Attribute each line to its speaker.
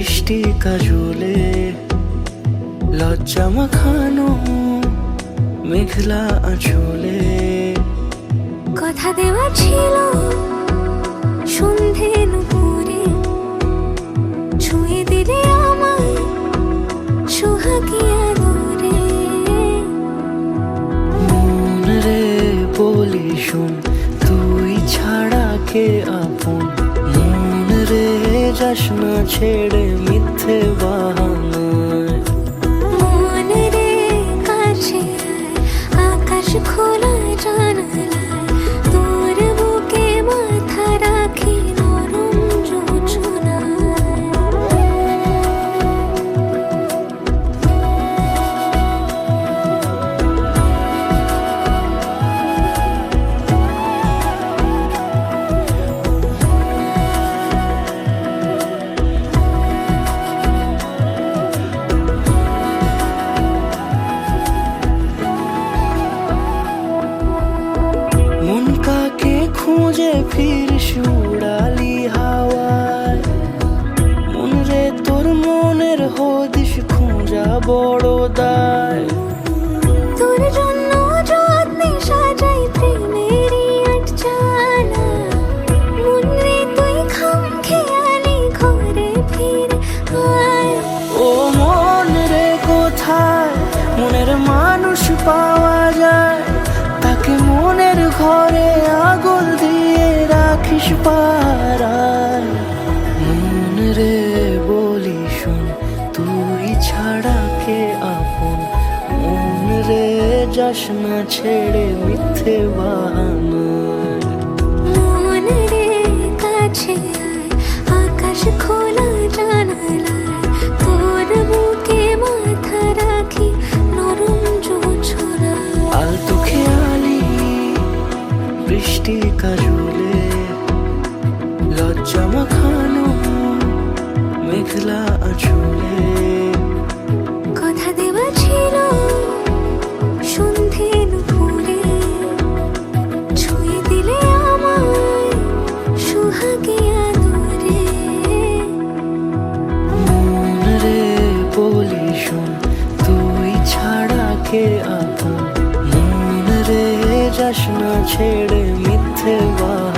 Speaker 1: বৃষ্টি কাজলে লজ্জা মাখানো মেঘলা আঁচলে
Speaker 2: কথা দেওয়া ছিল সন্ধে নুপুরে ছুঁয়ে দিলে আমায় সোহাগী আদরে।
Speaker 1: মন রে বলি শোন তুই ছাড়া কে আপন, মন রে যাস না ছেড়ে মিথ্যে বাহানায়।
Speaker 2: মন রে কাছে আকাশ খোলা জানালায় তোর বুকে মাথা রাখি নরম যোজনায়।
Speaker 1: মন কাকে খুঁজে ফিরিস উড়ালি হাওয়ায়, মন রে তোর মনের হদিস খুঁজা বড় দায়।
Speaker 2: তোর জন্য যত্নে সাজাই প্রেমেরই আটচালা, মন রে তুই খামখেয়ালি ঘরে ফিরে আয়।
Speaker 1: ও মন রে কোথায় মনের মানুষ পাওয়া যায়, তাকে মনের ঘরে আগুন দিয়ে রাখিস পাড়ায়। মন রে বলি শোন তুই ছাড়া কে আপন, মন রে যাস না ছেড়ে মিথ্যে বাহানায়।
Speaker 2: মন রে কাছে আয় আকাশ খোলা জানালায় তোর বুকে মাথা রাখি নরম যোজনায়।
Speaker 1: আলতো খেয়ালি বৃষ্টি কাজলে লজ্জা মাখানো মেঘলা আঁচলে
Speaker 2: কথা দেওয়া ছিল সন্ধে নুপুরে ছুঁয়ে দিলে আমায় সোহাগী আদরে।
Speaker 1: মন রে বলি শোন তুই ছাড়া কে আপন, মন রে যাস না ছেড়ে মিথ্যে বাহানায়।